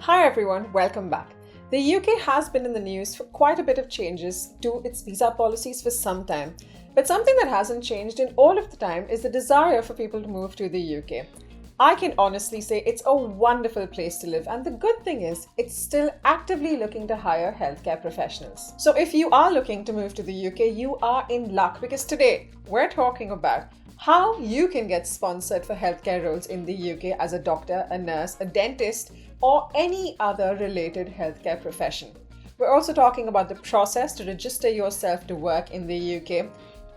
Hi everyone, welcome back. The UK has been in the news for quite a bit of changes to its visa policies for some time. But something that hasn't changed in all of the time is the desire for people to move to the UK. I can honestly say it's a wonderful place to live, and the good thing is it's still actively looking to hire healthcare professionals. So if you are looking to move to the UK, you are in luck, because today we're talking about how you can get sponsored for healthcare roles in the UK as a doctor, a nurse, a dentist, or any other related healthcare profession. We're also talking about the process to register yourself to work in the UK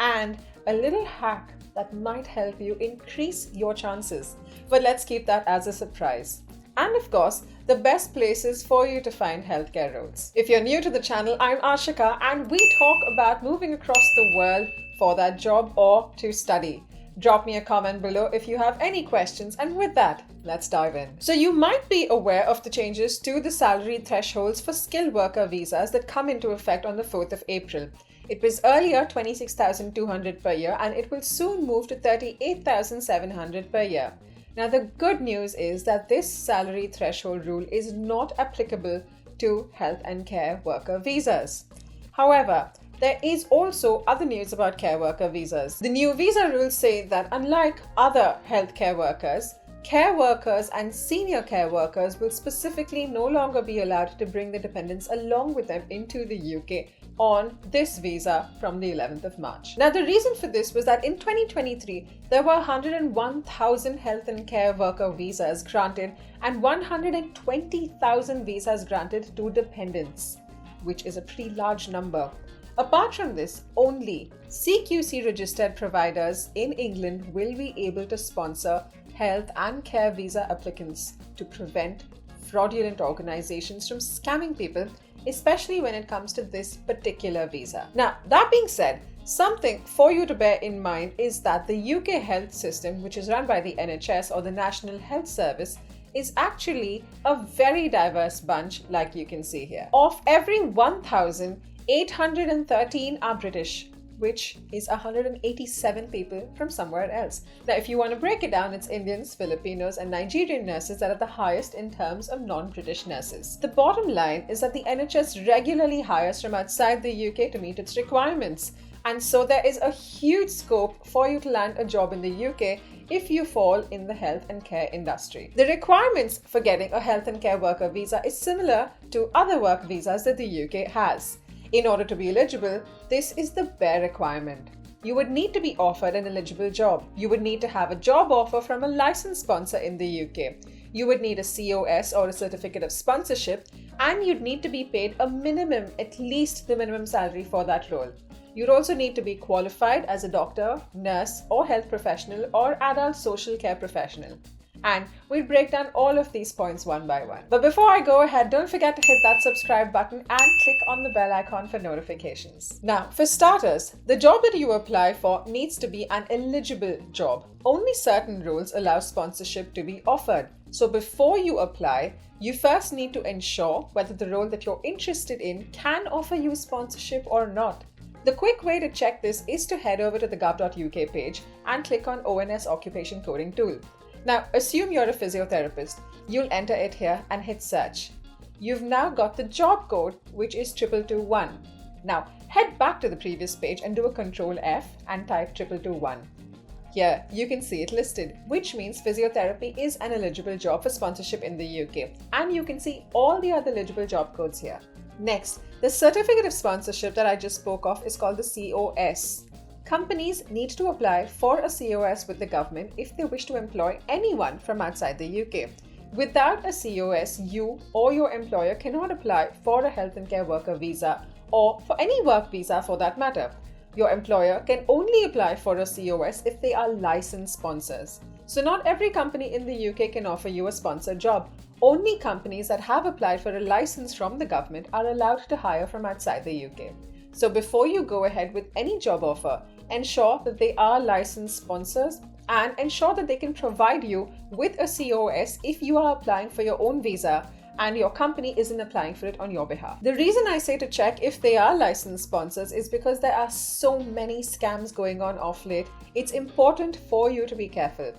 and a little hack that might help you increase your chances. But let's keep that as a surprise. And of course, the best places for you to find healthcare roles. If you're new to the channel, I'm Ashika, and we talk about moving across the world for that job or to study. Drop me a comment below if you have any questions, and with that, let's dive in. So you might be aware of the changes to the salary thresholds for skilled worker visas that come into effect on the 4th of April. It was earlier 26,200 per year, and it will soon move to 38,700 per year. Now, the good news is that this salary threshold rule is not applicable to health and care worker visas. However, there is also other news about care worker visas. The new visa rules say that unlike other healthcare workers, care workers and senior care workers will specifically no longer be allowed to bring their dependents along with them into the UK on this visa from the 11th of March. Now, the reason for this was that in 2023, there were 101,000 health and care worker visas granted and 120,000 visas granted to dependents, which is a pretty large number. Apart from this, only CQC registered providers in England will be able to sponsor health and care visa applicants to prevent fraudulent organizations from scamming people, especially when it comes to this particular visa. Now, that being said, something for you to bear in mind is that the UK health system, which is run by the NHS or the National Health Service, is actually a very diverse bunch, like you can see here. Of every 1,813 are British, which is 187 people from somewhere else. Now, if you want to break it down, it's Indians, Filipinos, and Nigerian nurses that are the highest in terms of non-British nurses. The bottom line is that the NHS regularly hires from outside the UK to meet its requirements. And so there is a huge scope for you to land a job in the UK if you fall in the health and care industry. The requirements for getting a health and care worker visa is similar to other work visas that the UK has. In order to be eligible, this is the bare requirement. You would need to be offered an eligible job. You would need to have a job offer from a licensed sponsor in the UK. You would need a COS or a certificate of sponsorship, and you'd need to be paid a minimum, at least the minimum salary for that role. You'd also need to be qualified as a doctor, nurse, or health professional or adult social care professional. And we'll break down all of these points one by one. But before I go ahead, don't forget to hit that subscribe button and click on the bell icon for notifications. Now, for starters, the job that you apply for needs to be an eligible job. Only certain roles allow sponsorship to be offered. So before you apply, you first need to ensure whether the role that you're interested in can offer you sponsorship or not. The quick way to check this is to head over to the Govt.uk page and click on ONS Occupation Coding Tool. Now, assume you're a physiotherapist. You'll enter it here and hit search. You've now got the job code, which is 2221. Now, head back to the previous page and do a Ctrl F and type 2221. Here, you can see it listed, which means physiotherapy is an eligible job for sponsorship in the UK. And you can see all the other eligible job codes here. Next, the certificate of sponsorship that I just spoke of is called the COS. Companies need to apply for a COS with the government if they wish to employ anyone from outside the UK. Without a COS, you or your employer cannot apply for a health and care worker visa or for any work visa for that matter. Your employer can only apply for a COS if they are licensed sponsors. So not every company in the UK can offer you a sponsored job. Only companies that have applied for a license from the government are allowed to hire from outside the UK. So before you go ahead with any job offer, ensure that they are licensed sponsors and ensure that they can provide you with a COS if you are applying for your own visa and your company isn't applying for it on your behalf. The reason I say to check if they are licensed sponsors is because there are so many scams going on off late. It's important for you to be careful.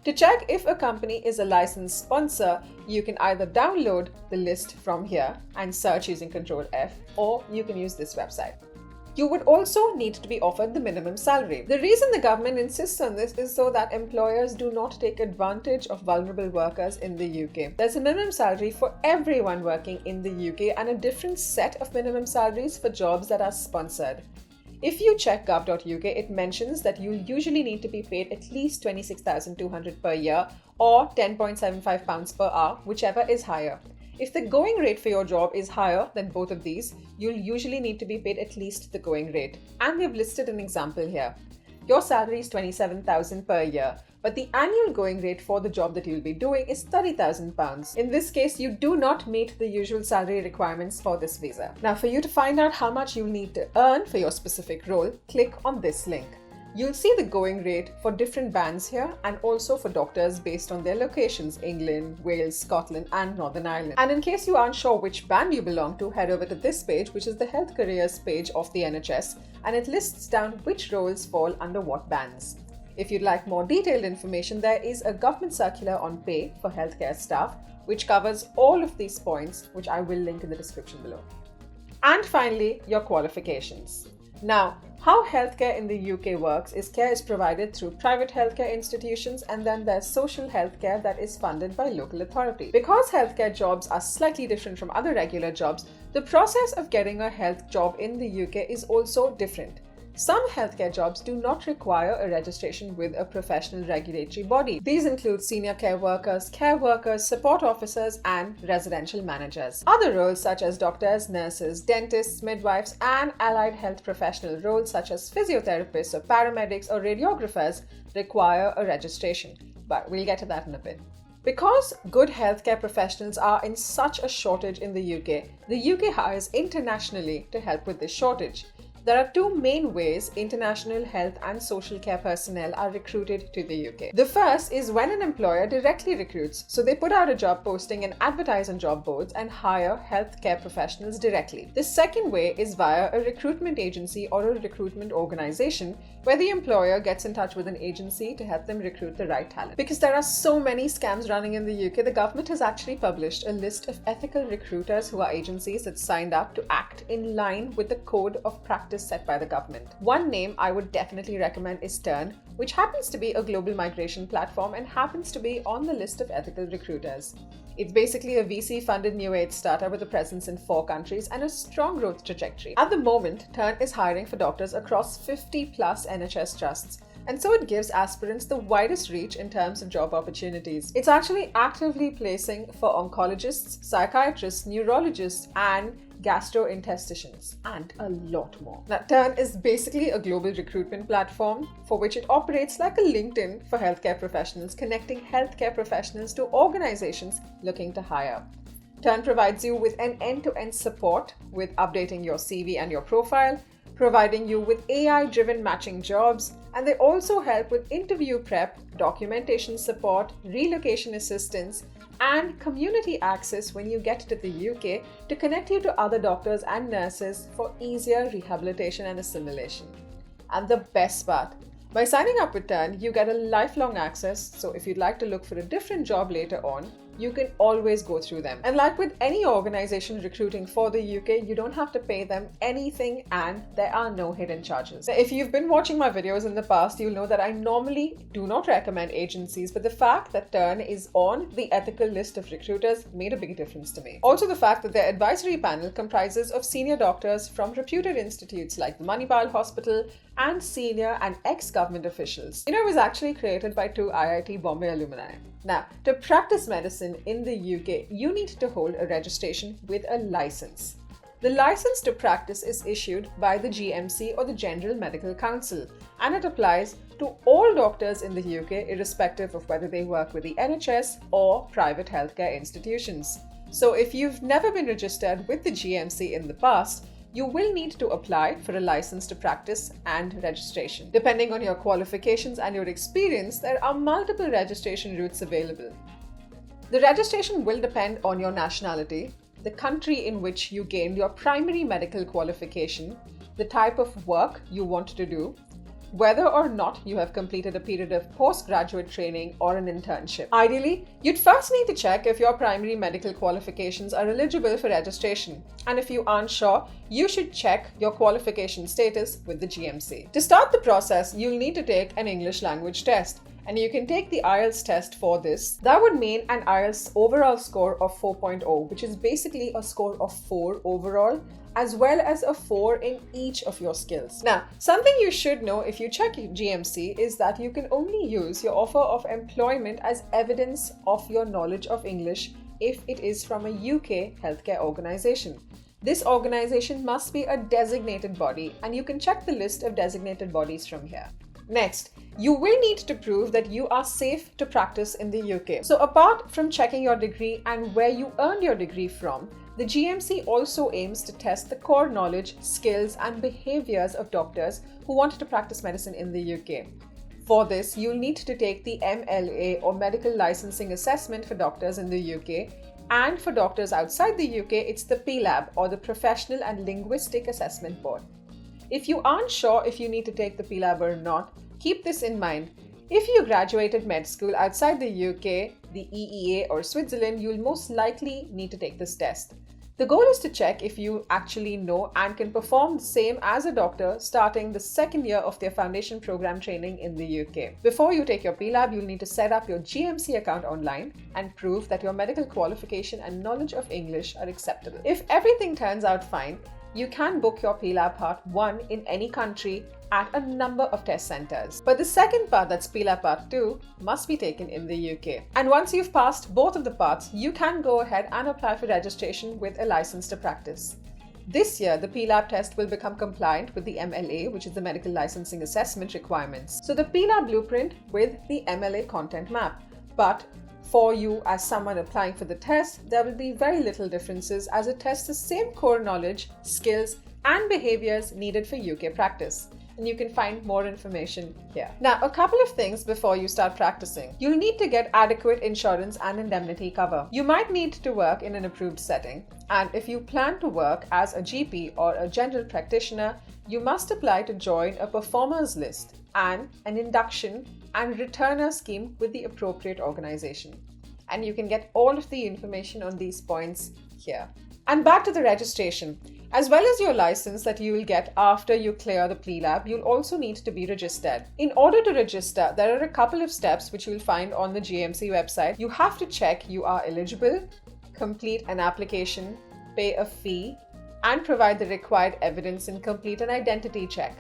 To check if a company is a licensed sponsor, you can either download the list from here and search using Ctrl F, or you can use this website. You would also need to be offered the minimum salary. The reason the government insists on this is so that employers do not take advantage of vulnerable workers in the UK. There's a minimum salary for everyone working in the UK and a different set of minimum salaries for jobs that are sponsored. If you check Govt.uk, it mentions that you usually need to be paid at least £26,200 per year or £10.75 per hour, whichever is higher. If the going rate for your job is higher than both of these, you'll usually need to be paid at least the going rate. And they've listed an example here. Your salary is £27,000 per year, but the annual going rate for the job that you'll be doing is £30,000. In this case, you do not meet the usual salary requirements for this visa. Now, for you to find out how much you'll need to earn for your specific role, click on this link. You'll see the going rate for different bands here and also for doctors based on their locations: England, Wales, Scotland and Northern Ireland. And in case you aren't sure which band you belong to, head over to this page, which is the Health Careers page of the NHS, and it lists down which roles fall under what bands. If you'd like more detailed information, there is a government circular on pay for healthcare staff, which covers all of these points, which I will link in the description below. And finally, your qualifications. Now, how healthcare in the UK works is care is provided through private healthcare institutions, and then there's social healthcare that is funded by local authority. Because healthcare jobs are slightly different from other regular jobs, the process of getting a health job in the UK is also different. Some healthcare jobs do not require a registration with a professional regulatory body. These include senior care workers, support officers, and residential managers. Other roles such as doctors, nurses, dentists, midwives, and allied health professional roles such as physiotherapists or paramedics or radiographers require a registration. But we'll get to that in a bit. Because good healthcare professionals are in such a shortage in the UK hires internationally to help with this shortage. There are two main ways international health and social care personnel are recruited to the UK. The first is when an employer directly recruits, so they put out a job posting and advertise on job boards and hire healthcare professionals directly. The second way is via a recruitment agency or a recruitment organization, where the employer gets in touch with an agency to help them recruit the right talent. Because there are so many scams running in the UK, the government has actually published a list of ethical recruiters who are agencies that signed up to act in line with the code of practice set by the government. One name I would definitely recommend is Turn, which happens to be a global migration platform and happens to be on the list of ethical recruiters. It's basically a VC-funded new age startup with a presence in 4 countries and a strong growth trajectory. At the moment, Turn is hiring for doctors across 50 plus NHS trusts, and so it gives aspirants the widest reach in terms of job opportunities. It's actually actively placing for oncologists, psychiatrists, neurologists, and gastrointesticians, and a lot more. Now, Turn is basically a global recruitment platform for which it operates like a LinkedIn for healthcare professionals, connecting healthcare professionals to organizations looking to hire. Turn provides you with an end-to-end support with updating your CV and your profile, providing you with AI-driven matching jobs, and they also help with interview prep, documentation support, relocation assistance, and community access when you get to the UK to connect you to other doctors and nurses for easier rehabilitation and assimilation. And the best part, by signing up with Turn, you get a lifelong access, so if you'd like to look for a different job later on, you can always go through them. And like with any organization recruiting for the UK, you don't have to pay them anything and there are no hidden charges. Now, if you've been watching my videos in the past, you'll know that I normally do not recommend agencies, but the fact that Turn is on the ethical list of recruiters made a big difference to me. Also, the fact that their advisory panel comprises of senior doctors from reputed institutes like the Manipal Hospital and senior and ex-government officials. It was actually created by 2 IIT Bombay alumni. Now, to practice medicine in the UK, you need to hold a registration with a license. The license to practice is issued by the GMC or the General Medical Council, and it applies to all doctors in the UK, irrespective of whether they work with the NHS or private healthcare institutions. So if you've never been registered with the GMC in the past, you will need to apply for a license to practice and registration. Depending on your qualifications and your experience, there are multiple registration routes available. The registration will depend on your nationality, the country in which you gained your primary medical qualification, the type of work you want to do, whether or not you have completed a period of postgraduate training or an internship. Ideally, you'd first need to check if your primary medical qualifications are eligible for registration. And if you aren't sure, you should check your qualification status with the GMC. To start the process, you'll need to take an English language test. And you can take the IELTS test for this. That would mean an IELTS overall score of 4.0, which is basically a score of 4 overall, as well as a 4 in each of your skills. Now, something you should know if you check GMC is that you can only use your offer of employment as evidence of your knowledge of English if it is from a UK healthcare organization. This organization must be a designated body, and you can check the list of designated bodies from here. Next, you will need to prove that you are safe to practice in the UK. So apart from checking your degree and where you earned your degree from, the GMC also aims to test the core knowledge, skills and behaviors of doctors who want to practice medicine in the UK. For this, you'll need to take the MLA or Medical Licensing Assessment for doctors in the UK, and for doctors outside the UK, it's the PLAB or the Professional and Linguistic Assessment Board. If you aren't sure if you need to take the PLAB or not, keep this in mind. If you graduated med school outside the UK, the EEA or Switzerland, you'll most likely need to take this test. The goal is to check if you actually know and can perform the same as a doctor starting the second year of their foundation program training in the UK. Before you take your PLAB, you'll need to set up your GMC account online and prove that your medical qualification and knowledge of English are acceptable. If everything turns out fine, you can book your PLAB Part 1 in any country at a number of test centers. But the second part, that's PLAB Part 2, must be taken in the UK. And once you've passed both of the parts, you can go ahead and apply for registration with a license to practice. This year, the PLAB test will become compliant with the MLA, which is the Medical Licensing Assessment requirements. So the PLAB blueprint with the MLA content map. But for you as someone applying for the test, there will be very little differences as it tests the same core knowledge, skills and behaviors needed for UK practice. And you can find more information here. Now, a couple of things before you start practicing. You'll need to get adequate insurance and indemnity cover. You might need to work in an approved setting. And if you plan to work as a GP or a general practitioner, you must apply to join a performers list and an induction and returner scheme with the appropriate organization. And you can get all of the information on these points here. And back to the registration. As well as your license that you will get after you clear the PLAB, you'll also need to be registered. In order to register, there are a couple of steps which you'll find on the GMC website. You have to check you are eligible, complete an application, pay a fee, and provide the required evidence and complete an identity check.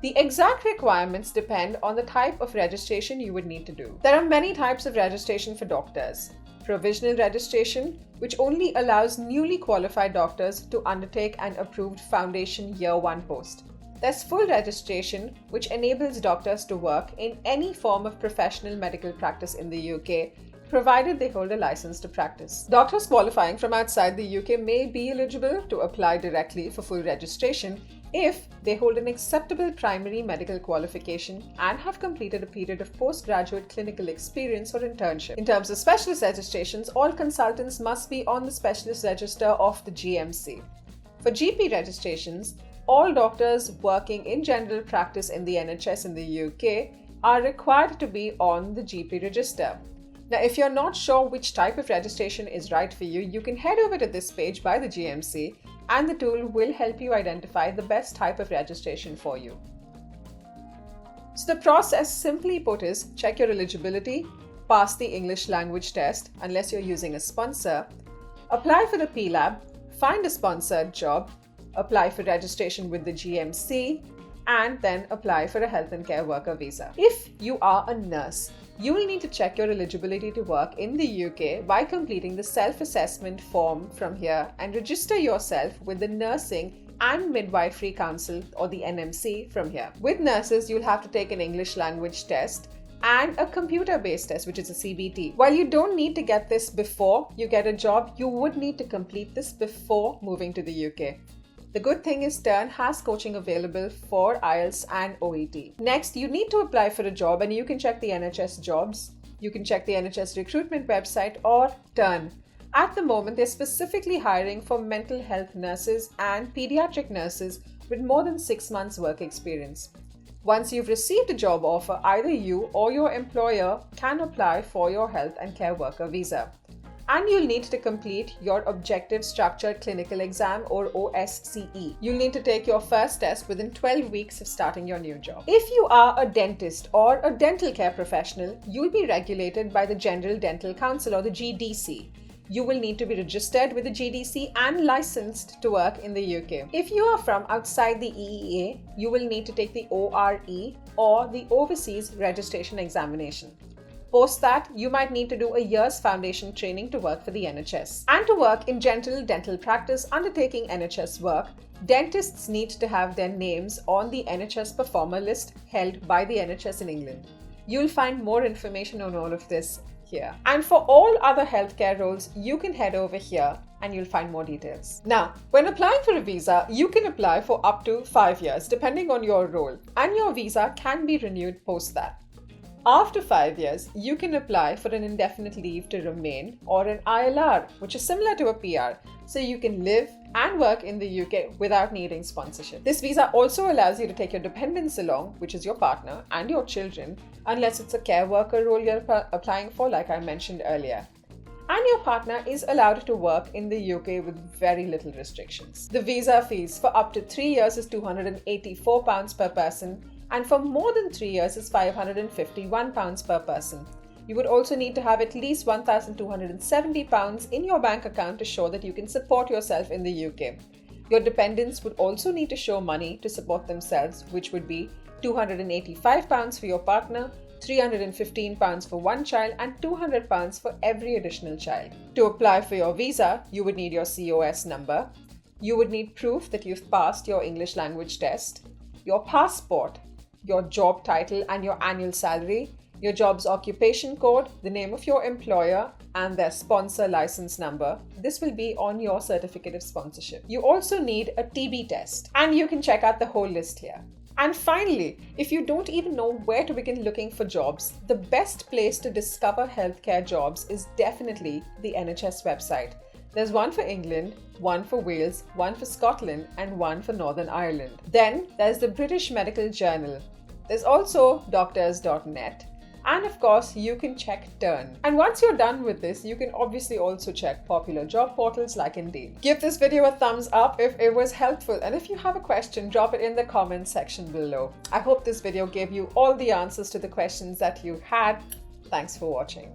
The exact requirements depend on the type of registration you would need to do. There are many types of registration for doctors. Provisional registration, which only allows newly qualified doctors to undertake an approved Foundation Year 1 post. There's full registration, which enables doctors to work in any form of professional medical practice in the UK, provided they hold a license to practice. Doctors qualifying from outside the UK may be eligible to apply directly for full registration if they hold an acceptable primary medical qualification and have completed a period of postgraduate clinical experience or internship. In terms of specialist registrations, all consultants must be on the specialist register of the GMC. For GP registrations, all doctors working in general practice in the NHS in the UK are required to be on the GP register. Now, if you're not sure which type of registration is right for you, you can head over to this page by the GMC and the tool will help you identify the best type of registration for you. So the process, simply put, is check your eligibility, pass the English language test unless you're using a sponsor, apply for the PLAB, find a sponsored job, apply for registration with the GMC, and then apply for a health and care worker visa. If you are a nurse, you will need to check your eligibility to work in the UK by completing the self-assessment form from here and register yourself with the Nursing and Midwifery Council or the NMC from here. With nurses, you'll have to take an English language test and a computer-based test, which is a CBT. While you don't need to get this before you get a job, you would need to complete this before moving to the UK. The good thing is Turn has coaching available for IELTS and OET. Next, you need to apply for a job and you can check the NHS jobs. You can check the NHS recruitment website or Turn. At the moment, they're specifically hiring for mental health nurses and pediatric nurses with more than 6 months work experience. Once you've received a job offer, either you or your employer can apply for your health and care worker visa. And you'll need to complete your Objective Structured Clinical Exam or OSCE. You'll need to take your first test within 12 weeks of starting your new job. If you are a dentist or a dental care professional, you'll be regulated by the General Dental Council or the GDC. You will need to be registered with the GDC and licensed to work in the UK. If you are from outside the EEA, you will need to take the ORE or the Overseas Registration Examination. Post that, you might need to do a year's foundation training to work for the NHS. And to work in general dental practice undertaking NHS work, dentists need to have their names on the NHS performer list held by the NHS in England. You'll find more information on all of this here. And for all other healthcare roles, you can head over here and you'll find more details. Now, when applying for a visa, you can apply for up to 5 years depending on your role, and your visa can be renewed post that. After 5 years, you can apply for an indefinite leave to remain or an ILR, which is similar to a PR, so you can live and work in the UK without needing sponsorship. This visa also allows you to take your dependents along, which is your partner and your children, unless it's a care worker role you're applying for, like I mentioned earlier. And your partner is allowed to work in the UK with very little restrictions. The visa fees for up to 3 years is £284 per person, and for more than 3 years is £551 per person. You would also need to have at least £1,270 in your bank account to show that you can support yourself in the UK. Your dependents would also need to show money to support themselves, which would be £285 for your partner, £315 for one child, and £200 for every additional child. To apply for your visa, you would need your COS number. You would need proof that you've passed your English language test, your passport, your job title and your annual salary, your job's occupation code, the name of your employer, and their sponsor license number. This will be on your certificate of sponsorship. You also need a TB test, and you can check out the whole list here. And finally, if you don't even know where to begin looking for jobs, the best place to discover healthcare jobs is definitely the NHS website. There's one for England, one for Wales, one for Scotland, and one for Northern Ireland. Then there's the British Medical Journal. There's also doctors.net. And of course, you can check Turn. And once you're done with this, you can obviously also check popular job portals like Indeed. Give this video a thumbs up if it was helpful. And if you have a question, drop it in the comments section below. I hope this video gave you all the answers to the questions that you had. Thanks for watching.